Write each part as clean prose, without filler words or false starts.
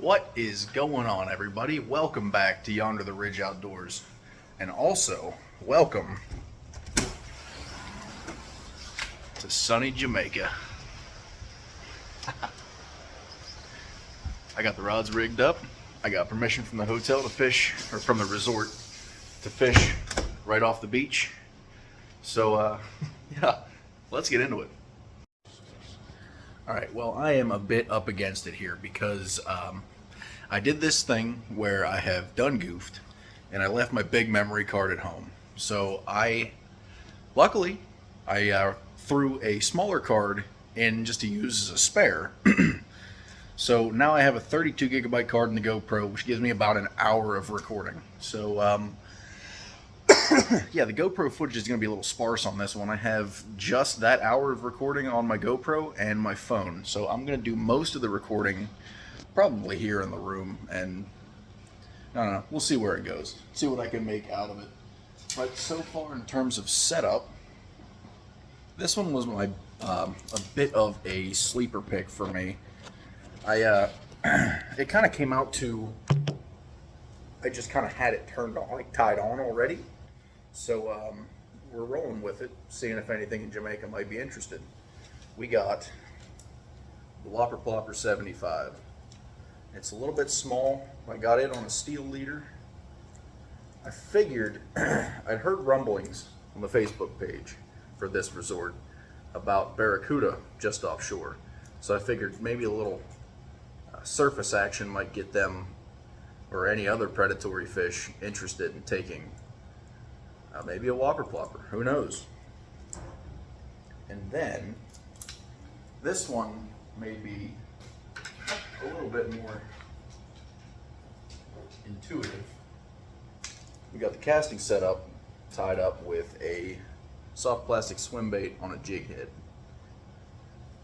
What is going on, everybody? Welcome back to Yonder the Ridge Outdoors. And also, welcome to sunny Jamaica. I got the rods rigged up. I got permission from the hotel to fish, or from the resort to fish right off the beach. So, yeah, let's get into it. All right, well, I am a bit up against it here because I did this thing where I have done goofed and I left my big memory card at home. So luckily, I threw a smaller card in just to use as a spare. So now I have a 32 gigabyte card in the GoPro, which gives me about an hour of recording. So yeah, the GoPro footage is going to be a little sparse on this one. I have just that hour of recording on my GoPro and my phone. So I'm going to do most of the recording probably here in the room, and I don't know, we'll see where it goes. See what I can make out of it. But so far in terms of setup, this one was my a bit of a sleeper pick for me. It kind of came out to, I just kind of had it turned on, like tied on already. So we're rolling with it, seeing if anything in Jamaica might be interested. We got the Whopper Plopper 75. It's a little bit small. I got it on a steel leader. I figured, I'd heard rumblings on the Facebook page for this resort about barracuda just offshore. So I figured maybe a little surface action might get them or any other predatory fish interested in taking maybe a Whopper Plopper, who knows. And then this one may be a little bit more intuitive. We got the casting set up, tied up with a soft plastic swim bait on a jig head.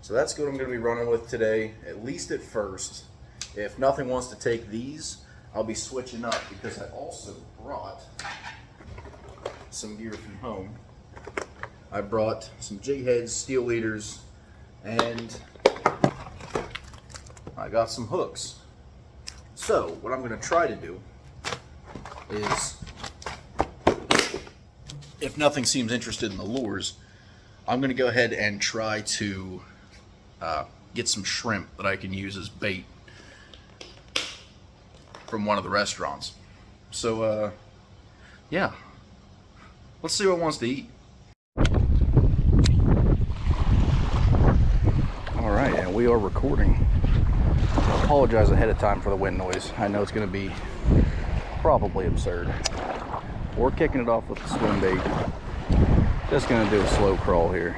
So that's what I'm going to be running with today, at least at first. If nothing wants to take these, I'll be switching up because I also brought some gear from home. I brought some jig heads, steel leaders, and I got some hooks. So what I'm going to try to do is, if nothing seems interested in the lures, I'm going to go ahead and try to get some shrimp that I can use as bait from one of the restaurants. So yeah, let's see what wants to eat. All right, and we are recording. I apologize ahead of time for the wind noise. I know it's going to be probably absurd. We're kicking it off with the swim bait. Just going to do a slow crawl here.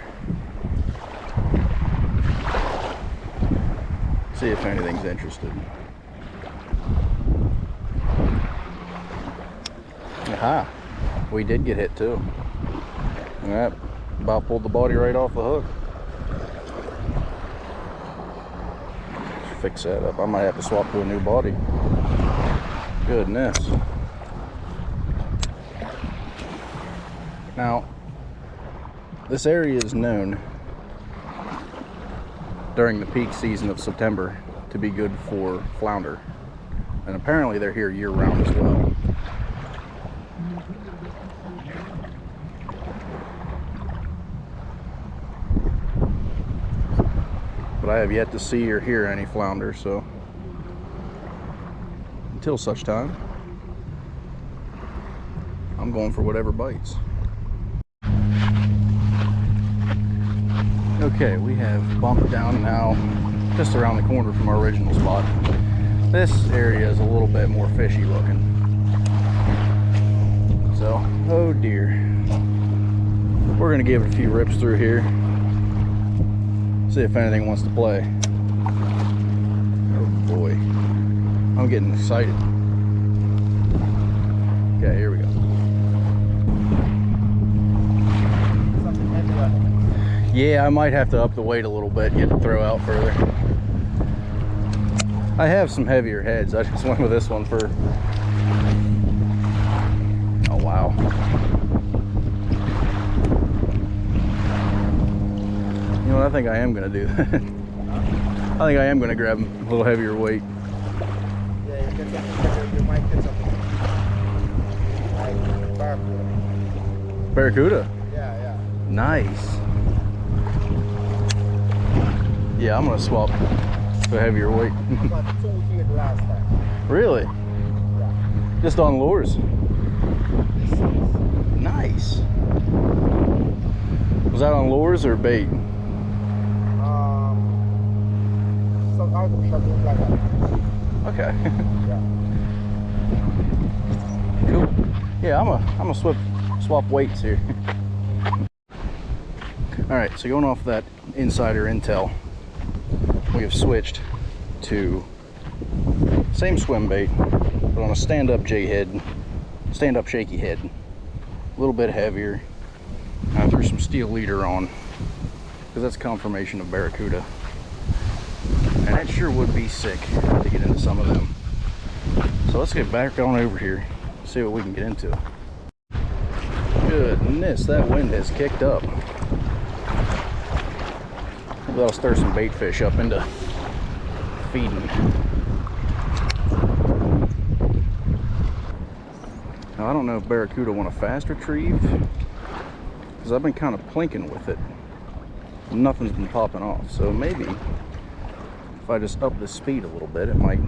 See if anything's interested. Aha! We did get hit too. That about pulled the body right off the hook. Fix that up. I might have to swap to a new body. Goodness. Now, this area is known during the peak season of September to be good for flounder. And apparently they're here year-round as well. But I have yet to see or hear any flounder, so until such time, I'm going for whatever bites. Okay, we have bumped down now just around the corner from our original spot. This area is a little bit more fishy looking. So, oh dear. We're gonna give it a few rips through here. See if anything wants to play. Oh boy. I'm getting excited. Okay, here we go. Yeah, I might have to up the weight a little bit, get the throw out further. I have some heavier heads. I just went with this one for... Oh wow. You know what, I think I am going to do that. I think I am going to grab a little heavier weight. You might get something like barracuda. Barracuda? Yeah, yeah. Nice. Yeah, I'm gonna swap to a heavier weight. I got 2 here the last time. Really? Yeah. Just on lures? This is Nice. Was that on lures or bait? some artificial look like that. Okay. Yeah. Cool. Yeah, I'm gonna swap weights here. All right, so going off that insider intel, we have switched to same swim bait, but on a stand-up J head, stand-up shaky head, a little bit heavier. I threw some steel leader on because that's confirmation of barracuda, and it sure would be sick to get into some of them. So let's get back on over here, see what we can get into. Goodness, that wind has kicked up. Maybe that'll stir some bait fish up into feeding. Now, I don't know if barracuda want a fast retrieve, because I've been kind of plinking with it. Nothing's been popping off, so maybe if I just up the speed a little bit, it might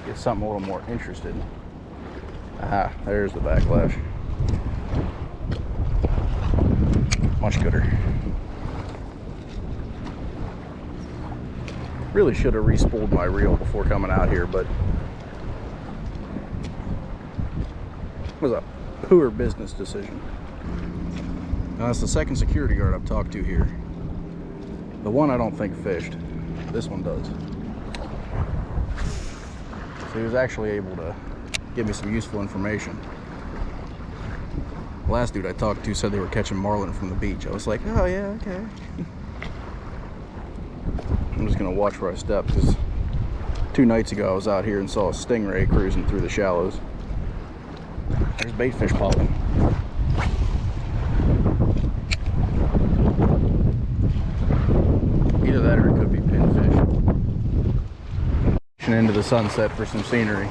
get something a little more interested. Aha, there's the backlash. Much gooder. Really should have re-spooled my reel before coming out here, but it was a poor business decision. Now, that's the second security guard I've talked to here. The one I don't think fished. This one does. So he was actually able to give me some useful information. The last dude I talked to said they were catching marlin from the beach. I was like, oh yeah, okay. I'm just gonna watch where I step, because 2 nights ago I was out here and saw a stingray cruising through the shallows. There's bait fish popping. Either that or it could be pinfish. Into the sunset for some scenery.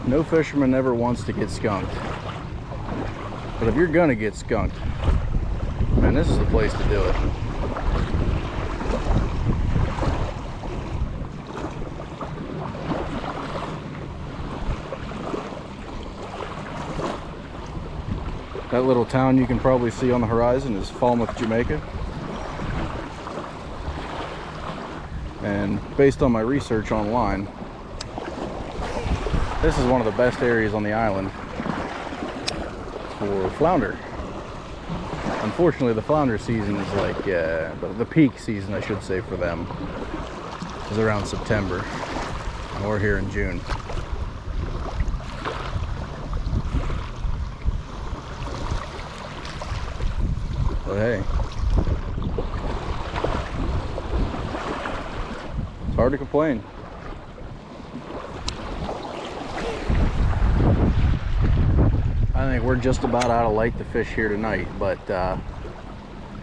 No fisherman ever wants to get skunked, but if you're gonna get skunked, man, this is the place to do it. That little town you can probably see on the horizon is Falmouth, Jamaica. And based on my research online, this is one of the best areas on the island for flounder. Unfortunately, the flounder season is like, the peak season, I should say, for them is around September. And we're here in June. But hey, it's hard to complain. I think we're just about out of light to fish here tonight, but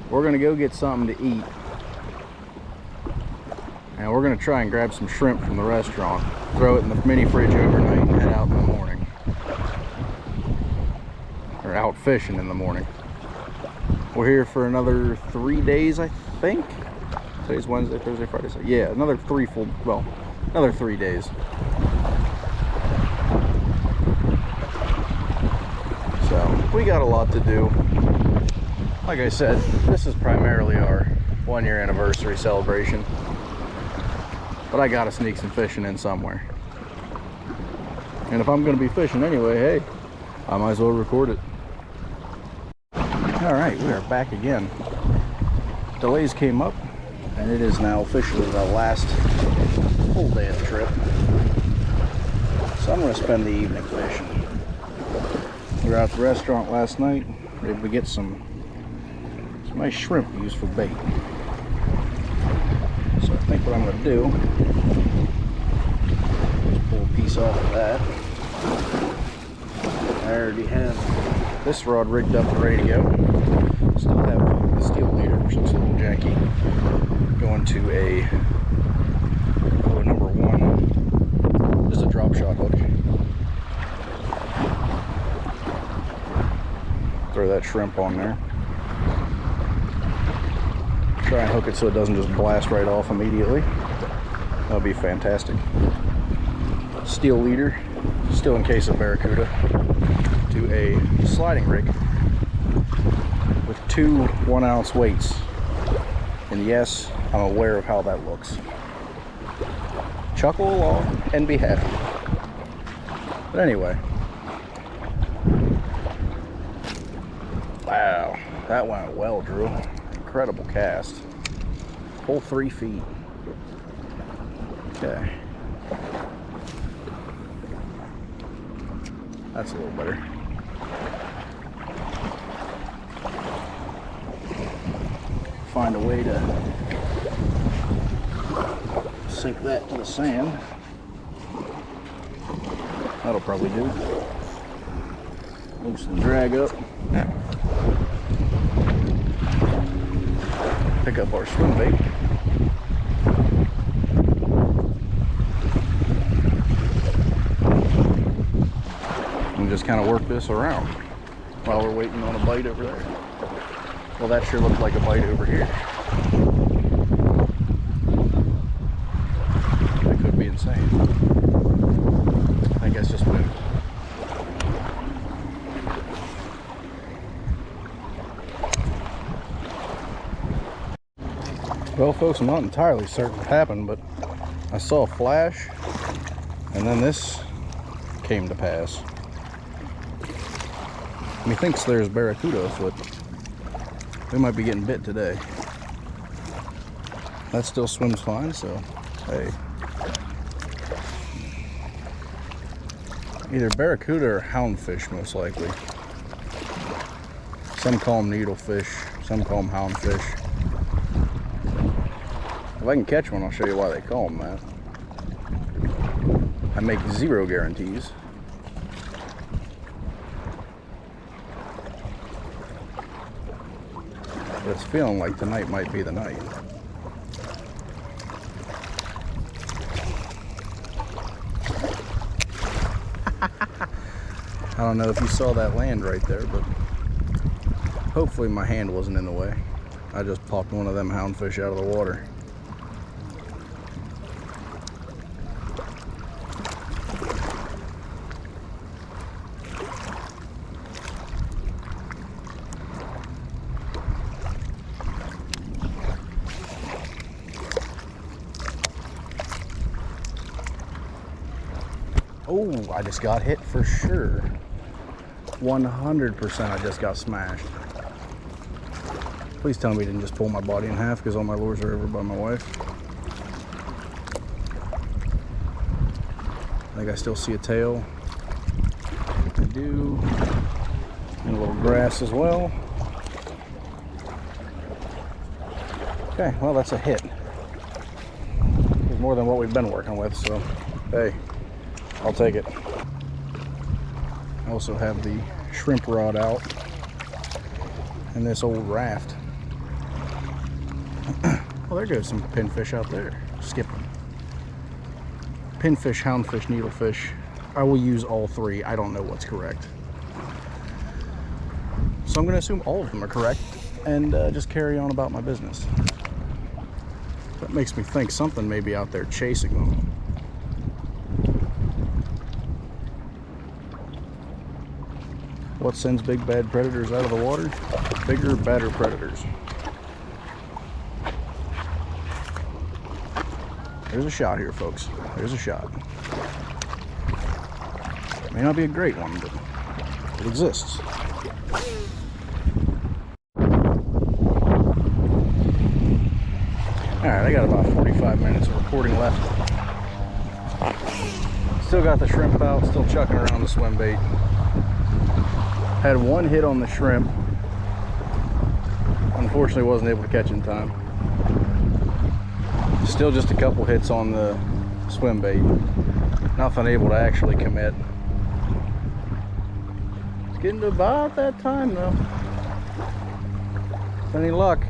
we're gonna go get something to eat, and we're gonna try and grab some shrimp from the restaurant, throw it in the mini fridge overnight, and head out in the morning, or out fishing in the morning. We're here for another 3 days, I think. Today's Wednesday, Thursday, Friday, so yeah, another 3 days. So we got a lot to do. Like I said, this is primarily our 1-year anniversary celebration, but I gotta sneak some fishing in somewhere. And if I'm gonna be fishing anyway, hey, I might as well record it. All right, we are back again. Delays came up, and it is now officially the last full day of the trip. So I'm gonna spend the evening fishing. We were out at the restaurant last night, able to get some nice shrimp to use for bait. So I think what I'm going to do is pull a piece off of that. I already have this rod rigged up to radio. Still have the steel leader, which looks a little janky, going to a number 1. This is a drop shot hook. Throw that shrimp on there. Try and hook it so it doesn't just blast right off immediately. That'll be fantastic. Steel leader, still in case of barracuda, to a sliding rig with 2 1-ounce weights. And yes, I'm aware of how that looks. Chuckle along and be happy. But anyway. Wow, that went well, Drew. Incredible cast. Whole 3 feet. Okay. That's a little better. Find a way to sink that to the sand. That'll probably do. Loosen the drag up. Pick up our swim bait. And just kind of work this around while we're waiting on a bite over there. Well, that sure looked like a bite over here. That could be insane. I think that's just wind. Well, folks, I'm not entirely certain what happened, but I saw a flash, and then this came to pass. Methinks there's barracuda afoot. We might be getting bit today. That still swims fine, so hey. Either barracuda or houndfish, most likely. Some call them needlefish, some call them houndfish. If I can catch one, I'll show you why they call them that. I make 0 guarantees. But it's feeling like tonight might be the night. I don't know if you saw that land right there, but hopefully my hand wasn't in the way. I just popped one of them houndfish out of the water. Oh, I just got hit for sure. 100% I just got smashed. Please tell me he didn't just pull my body in half because all my lures are over by my wife. I think I still see a tail. I do. And a little grass as well. Okay, well, that's a hit. It's more than what we've been working with, so hey, I'll take it. I also have the shrimp rod out and this old raft. Well, there goes some pinfish out there. Skipping. Pinfish, houndfish, needlefish. I will use all 3. I don't know what's correct. So I'm going to assume all of them are correct and just carry on about my business. That makes me think something may be out there chasing them. What sends big bad predators out of the water? Bigger, badder predators. There's a shot here, folks. There's a shot. May not be a great one, but it exists. Alright, I got about 45 minutes of recording left. Still got the shrimp out, still chucking around the swim bait. Had 1 hit on the shrimp. Unfortunately, wasn't able to catch in time. Still just a couple hits on the swim bait. Nothing able to actually commit. It's getting to about that time though. With any luck,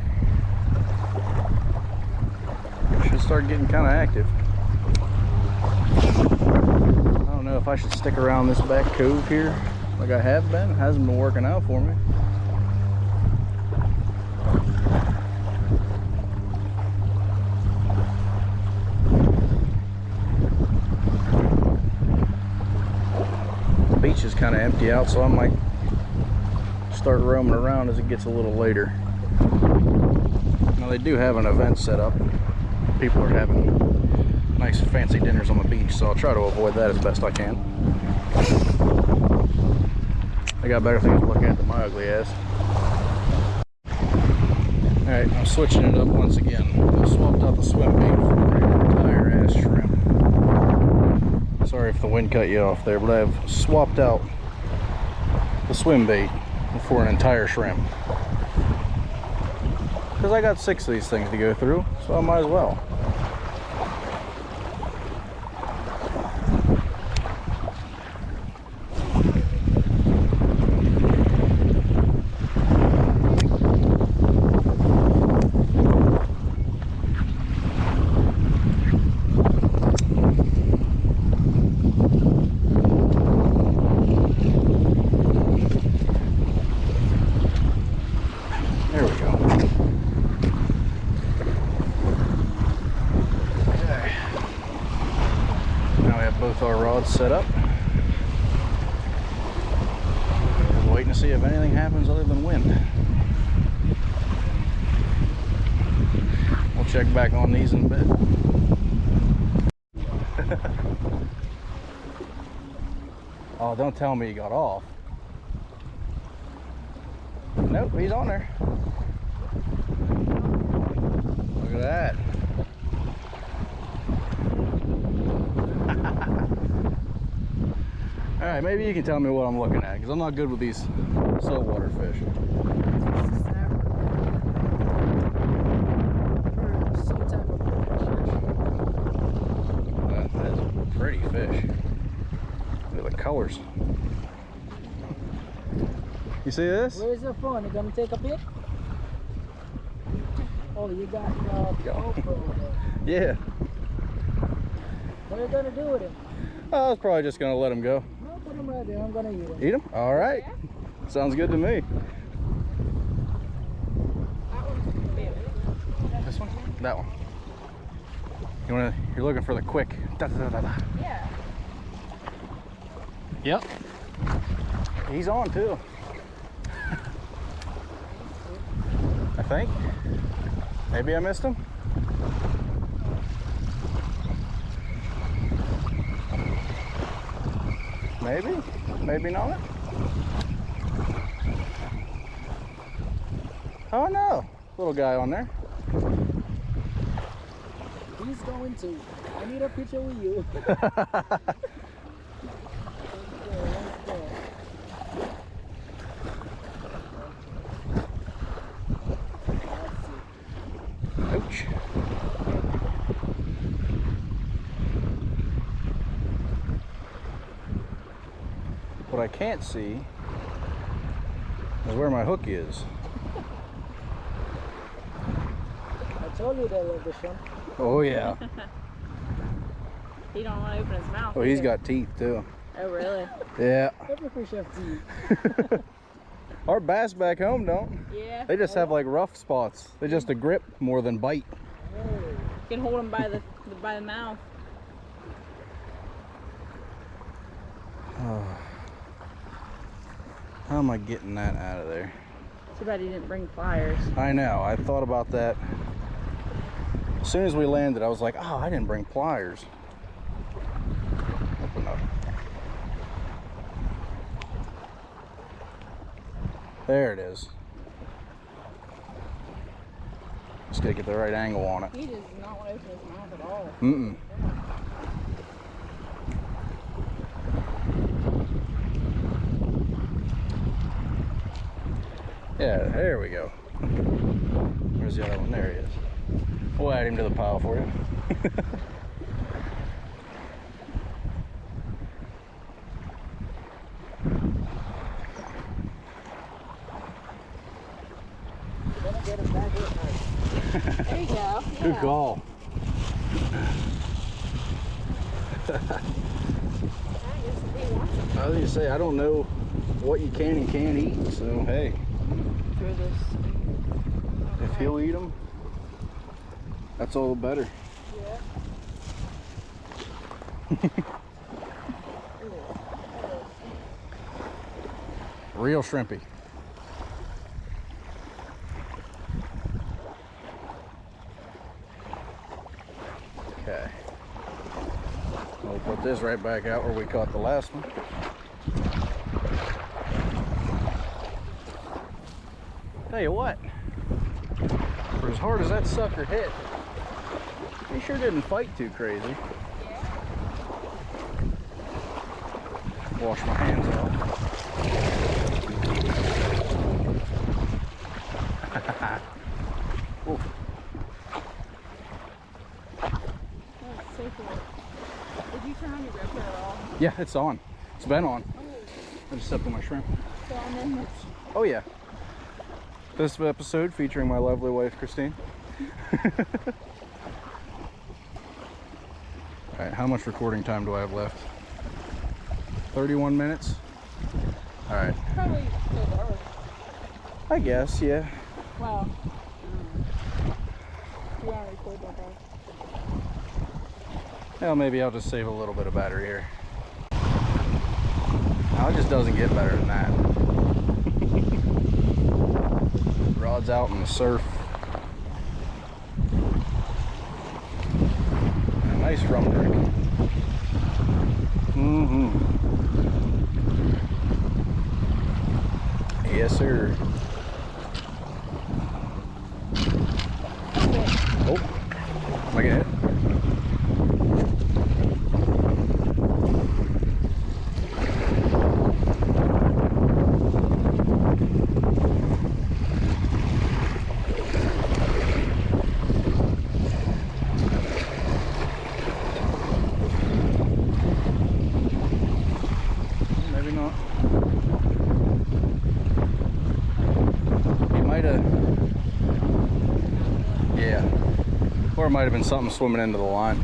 should start getting kind of active. I don't know if I should stick around this back cove here like I have been. It hasn't been working out for me. The beach is kind of empty out, so I might start roaming around as it gets a little later. Now they do have an event set up. People are having nice fancy dinners on the beach, so I'll try to avoid that as best I can. I got better things to look at than my ugly ass. Alright, I'm switching it up once again. I swapped out the swim bait for an entire ass shrimp. Sorry if the wind cut you off there, but I've swapped out the swim bait for an entire shrimp. Because I got 6 of these things to go through, so I might as well. Our rods set up. Just waiting to see if anything happens other than wind. We'll check back on these in a bit. Oh, don't tell me he got off. Nope, he's on there. Look at that. Alright, maybe you can tell me what I'm looking at, because I'm not good with these saltwater fish. That is a pretty fish. Look at the colors. You see this? Where's the phone? You gonna take a pic? Oh, you got GoPro there. Yeah. What are you gonna do with him? I was probably just going to let him go. I'll put him right there. I'm gonna eat him. Eat him? All right. Sounds good to me. This one? That one. You're looking for the quick. Yeah. Yep. He's on too. I think. Maybe I missed him. Maybe, maybe not. Oh no, little guy on there. He's going to. I need a picture with you. Ouch. What I can't see is where my hook is. I told you that was the shrimp. Oh yeah. He don't want to open his mouth. Oh, he's either. got teeth too. Oh, really? Yeah. Every fish have teeth. Our bass back home don't. Yeah. They just have like rough spots. They just a grip more than bite. You can hold him by the mouth. How am I getting that out of there? Too bad he didn't bring pliers. I know, I thought about that. As soon as we landed, I was like, oh, I didn't bring pliers. Open up. There it is. Just gotta get the right angle on it. He does not want to open his mouth at all. Mm-mm. Yeah, there we go. Where's the other one? There he is. We'll add him to the pile for you. Gonna get him back here first. There you go. Good Yeah. call. I was gonna say, I don't know what you can and can't eat, so hey, Throw this. if he'll eat them, that's all the better. Yeah. Real shrimpy. Okay. We'll put this right back out where we caught the last one. Tell you what, for as hard as that sucker hit, he sure didn't fight too crazy. Wash my hands off. Ooh. That's so cool. Did you turn on your GoPro at all? Yeah, it's on. It's been on. I just stepped on my shrimp. So I'm in this. Oh yeah. This episode featuring my lovely wife, Christine. Alright, how much recording time do I have left? 31 minutes? Alright. Probably still dark. I guess, yeah. Wow. You want to record that dark? Well, maybe I'll just save a little bit of battery here. No, it just doesn't get better than that. Rod's out in the surf. A nice rum drink. Mm-hmm. Yes, sir. Oh, am I getting hit? Maybe not. He might have. Yeah. Or it might have been something swimming into the line.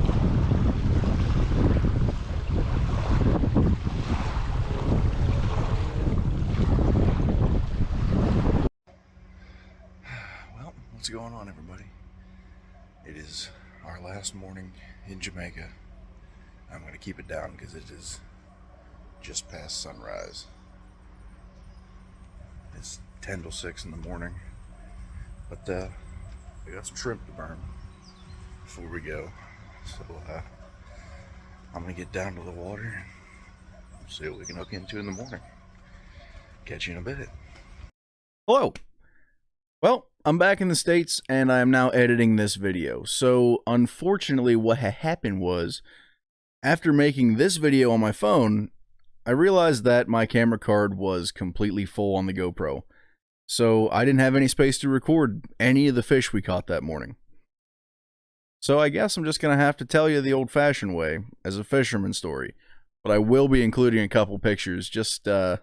Well, what's going on, everybody? It is our last morning in Jamaica. I'm going to keep it down because it is just past sunrise. It's 10 till 6 in the morning. But we got some shrimp to burn before we go. So I'm going to get down to the water and see what we can hook into in the morning. Catch you in a bit. Hello. Well, I'm back in the States and I am now editing this video. So unfortunately what happened was, after making this video on my phone, I realized that my camera card was completely full on the GoPro. So I didn't have any space to record any of the fish we caught that morning. So I guess I'm just going to have to tell you the old-fashioned way, as a fisherman story. But I will be including a couple pictures, just so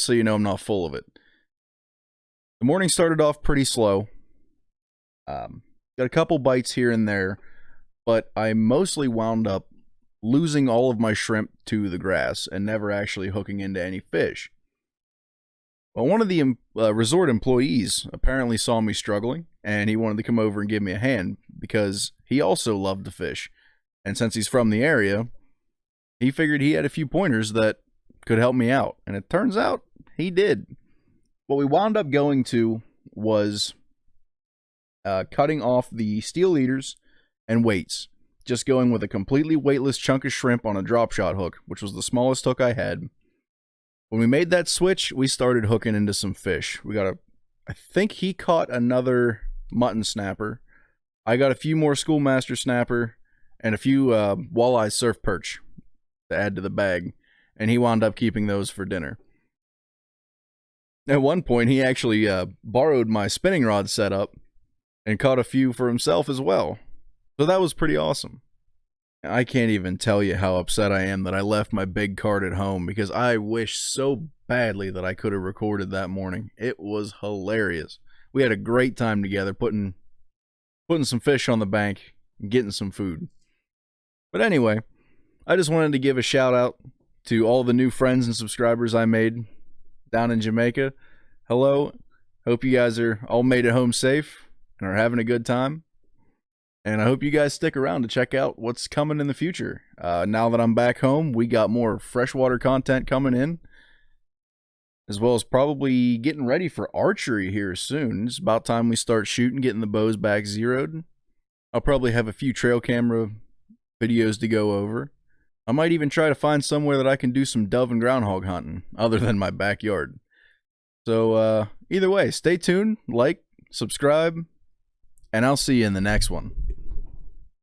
you know I'm not full of it. The morning started off pretty slow. Got a couple bites here and there, but I mostly wound up losing all of my shrimp to the grass and never actually hooking into any fish. Well, one of the resort employees apparently saw me struggling, and he wanted to come over and give me a hand because he also loved to fish. And since he's from the area, he figured he had a few pointers that could help me out. And it turns out he did. What we wound up going to was cutting off the steel leaders and weights. Just going with a completely weightless chunk of shrimp on a drop shot hook, which was the smallest hook I had. When we made that switch, we started hooking into some fish. I think he caught another mutton snapper. I got a few more schoolmaster snapper and a few walleye surf perch to add to the bag. And he wound up keeping those for dinner. At one point, he actually borrowed my spinning rod setup and caught a few for himself as well. So that was pretty awesome. I can't even tell you how upset I am that I left my big card at home, because I wish so badly that I could have recorded that morning. It was hilarious. We had a great time together putting some fish on the bank and getting some food. But anyway, I just wanted to give a shout out to all the new friends and subscribers I made down in Jamaica. Hello. Hope you guys are all made it home safe and are having a good time. And I hope you guys stick around to check out what's coming in the future. Now that I'm back home, we got more freshwater content coming in, as well as probably getting ready for archery here soon. It's about time we start shooting, getting the bows back zeroed. I'll probably have a few trail camera videos to go over. I might even try to find somewhere that I can do some dove and groundhog hunting other than my backyard. So either way, stay tuned, like, subscribe, and I'll see you in the next one.